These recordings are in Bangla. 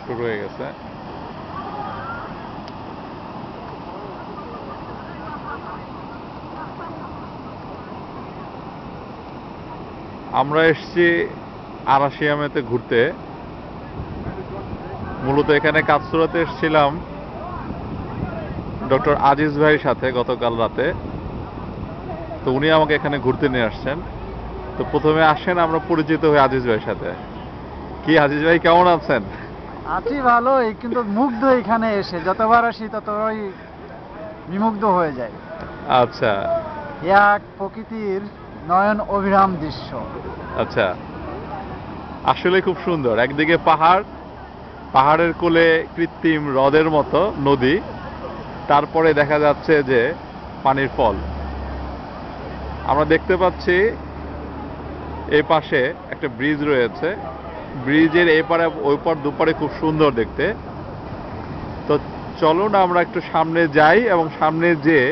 শুরু হয়ে গেছে। আমরা এসছি আরাশিয়ামেতে ঘুরতে। মূলত এখানে কাজসুরাতে এসেছিলাম ডক্টর আজিজ ভাইয়ের সাথে গতকাল রাতে। তো উনি আমাকে এখানে ঘুরতে নিয়ে আসছেন। তো প্রথমে আসেন আমরা পরিচিত হই আজিজ ভাইয়ের সাথে। কি আজিজ ভাই কেমন আছেন? আছি ভালোই, কিন্তু মুগ্ধ এখানে এসে, যতবার আসি ততবারই বিমুগ্ধ হয়ে যায়। আচ্ছা এক প্রকৃতির নয়ন অভিরাম দৃশ্য। আচ্ছা, আসলে খুব সুন্দর। একদিকে পাহাড়, পাহাড়ের কোলে কৃত্রিম হ্রদের মতো নদী, তারপরে দেখা যাচ্ছে যে পানির ফল। আমরা দেখতে পাচ্ছি এ পাশে একটা ব্রিজ রয়েছে। ব্রিজের এপারে ওই পার দুপারে খুব সুন্দর দেখতে। তো চলুন আমরা একটু সামনে যাই এবং সামনে যেয়ে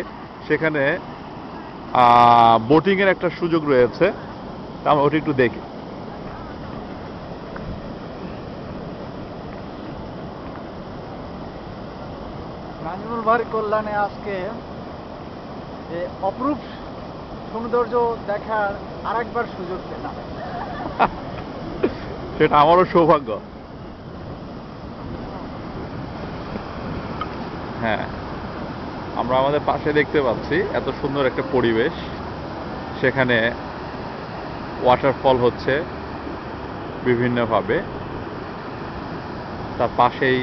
সেখানে বোটিং এর একটা সুযোগ রয়েছে। তা আমরা ওটা একটু দেখি। নাজিমুল ভাইয়ের কল্যাণে আজকে যে অপরূপ সৌন্দর্য দেখার আরেকবার সুযোগ পেলাম। সেটা আমারও সৌভাগ্য। হ্যাঁ, আমরা আমাদের পাশে দেখতে পাচ্ছি এত সুন্দর একটা পরিবেশ। সেখানে ওয়াটারফল হচ্ছে বিভিন্নভাবে। তার পাশেই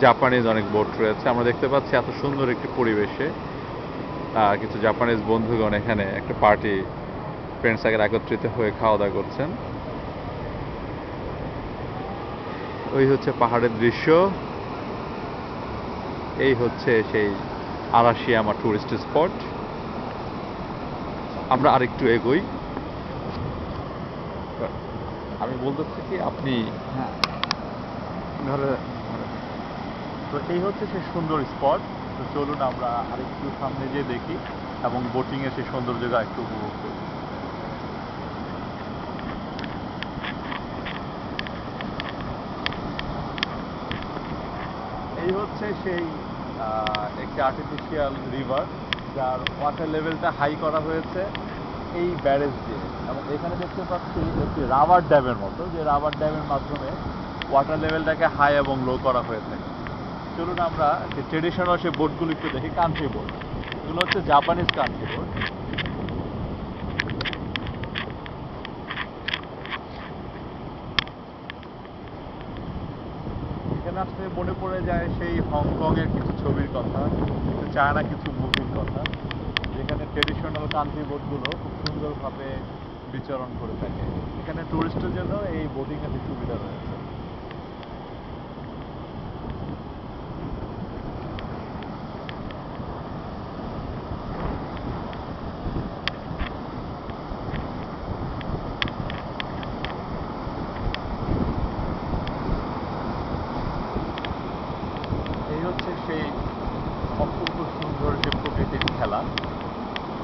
জাপানিজ অনেক বোট রয়েছে। আমরা দেখতে পাচ্ছি এত সুন্দর একটি পরিবেশে কিছু জাপানিজ বন্ধুগণ এখানে একটা পার্টি ফ্রেন্ডস আগে একত্রিত হয়ে খাওয়া দাওয়া করছেন। ওই হচ্ছে পাহাড়ের দৃশ্য। এই হচ্ছে সেই আরাশিয়ামা টুরিস্ট স্পট। আমরা আরেকটু এগোই। আমি বলতেছি কি আপনি হ্যাঁ, ধরে তো এই হচ্ছে সেই সুন্দর স্পট। তো চলুন আমরা আরেকটু সামনে যেয়ে দেখি এবং বোটিং এর সেই সৌন্দর্যটা একটু উপভোগ করি। এই হচ্ছে সেই একটি আর্টিফিশিয়াল রিভার, যার ওয়াটার লেভেলটা হাই করা হয়েছে এই ব্যারেজ দিয়ে। এবং এখানে দেখতে পাচ্ছি একটি রাবার ড্যামের মতো, যে রাবার ড্যামের মাধ্যমে ওয়াটার লেভেলটাকে হাই এবং লো করা হয়ে থাকে। চলুন আমরা যে ট্রেডিশনাল সে বোটগুলো একটু দেখি। কান্ট্রি বোট, এগুলো হচ্ছে জাপানিজ কান্ট্রি বোট। এখানে আসলে মনে পড়ে যায় সেই হংকং এর কিছু ছবির কথা, চায়না কিছু মুভির কথা, যেখানে ট্রেডিশনাল কান্ট্রি বোটগুলো খুব সুন্দরভাবে বিচরণ করে থাকে। এখানে টুরিস্টের জন্য এই বোটিং এর সুবিধা রয়েছে। এই হচ্ছে সেই অপূর্ব সুন্দর যে প্রকৃতির খেলা,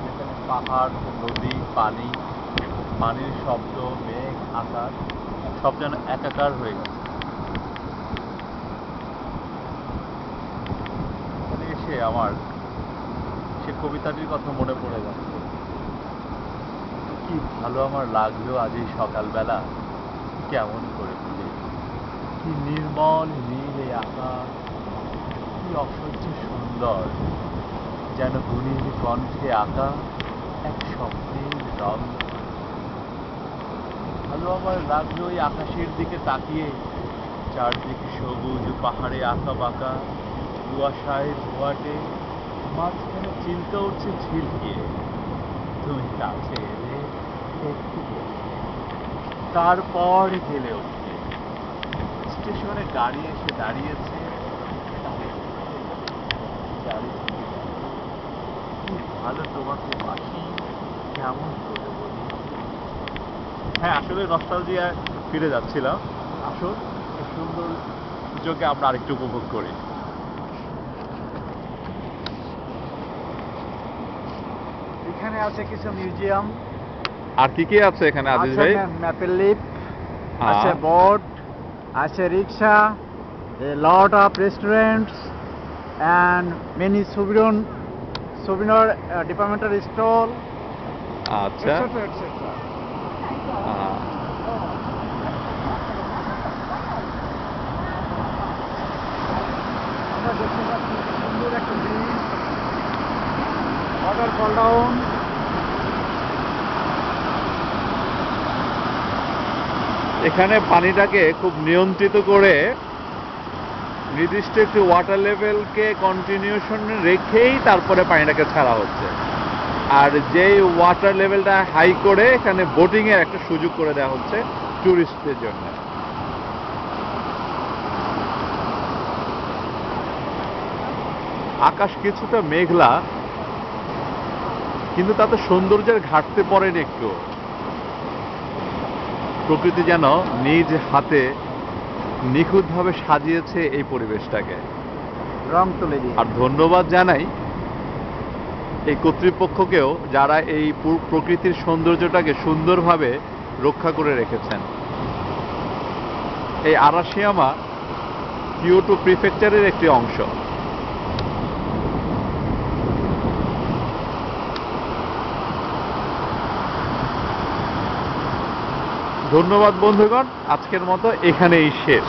যেখানে পাহাড়, নদী, পানি, পানির শব্দ, মেঘ, আকাশ সব যেন একাকার হয়ে গেছে। এখানে এসে আমার সে কবিতাটির কথা মনে পড়ে যাচ্ছে। কি ভালো আমার লাগলো আজ এই সকালবেলা, কেমন করে তুলে, কি নির্মল নীল এই আকাশ, কি অসহ্য সুন্দর, যেন গুণীর কণ্ঠে আঁকা এক স্বপ্নের রং। ভালো আমার লাগলো ওই আকাশের দিকে তাকিয়ে, চারদিকে সবুজ পাহাড়ে আঁকা বাঁকা, কুয়াশায় ধোয়াটে, মাঝখানে চিলকা উঠছে ঝিলকিয়ে। তুমি কাছে এলে একটু বসে, তারপর গেলে উঠবে। স্টেশনে গাড়ি এসে দাঁড়িয়েছে, তাহলে গাড়ি থেকে দেখো, কি ভালো তোমাকে বাসি, কেমন করে বলি। হ্যাঁ, আসলে নস্টালজিয়ায় ফিরে যাচ্ছিলাম। আসুন এই সুন্দর সুযোগে আমরা আরেকটু উপভোগ করি। এখানে আছে কিছু মিউজিয়াম, আর কি কি আছে এখানে আজিজ আছে ভাই? ম্যাপেল লিপ, আছে বোট, আছে রিক্সা, a lot of restaurants and many souvenir departmental stall, আচ্ছা etc. etc. আহ, আমরা দেখতে পাচ্ছি সুন্দর একটা ব্রিজ, ওয়াটার ফল ডাউন। এখানে পানিটাকে খুব নিয়ন্ত্রিত করে নির্দিষ্ট একটি ওয়াটার লেভেলকে কন্টিনিউশন রেখেই তারপরে পানিটাকে ছাড়া হচ্ছে। আর যেই ওয়াটার লেভেলটা হাই করে এখানে বোটিং এর একটা সুযোগ করে দেওয়া হচ্ছে টুরিস্টদের জন্য। আকাশ কিছুটা মেঘলা, কিন্তু তাতে সৌন্দর্যের ঘাটতি পড়েনি একটু। প্রকৃতি যেন নিজ হাতে নিখুঁতভাবে সাজিয়েছে এই পরিবেশটাকে। রং তুলে দিয়ে আর ধন্যবাদ জানাই এই কর্তৃপক্ষকেও, যারা এই প্রকৃতির সৌন্দর্যটাকে সুন্দরভাবে রক্ষা করে রেখেছেন। এই আরাশিয়ামা কিয়োটো প্রিফেকচারের একটি অংশ। ধন্যবাদ বন্ধুগণ, আজকের মতো এখানেই শেষ।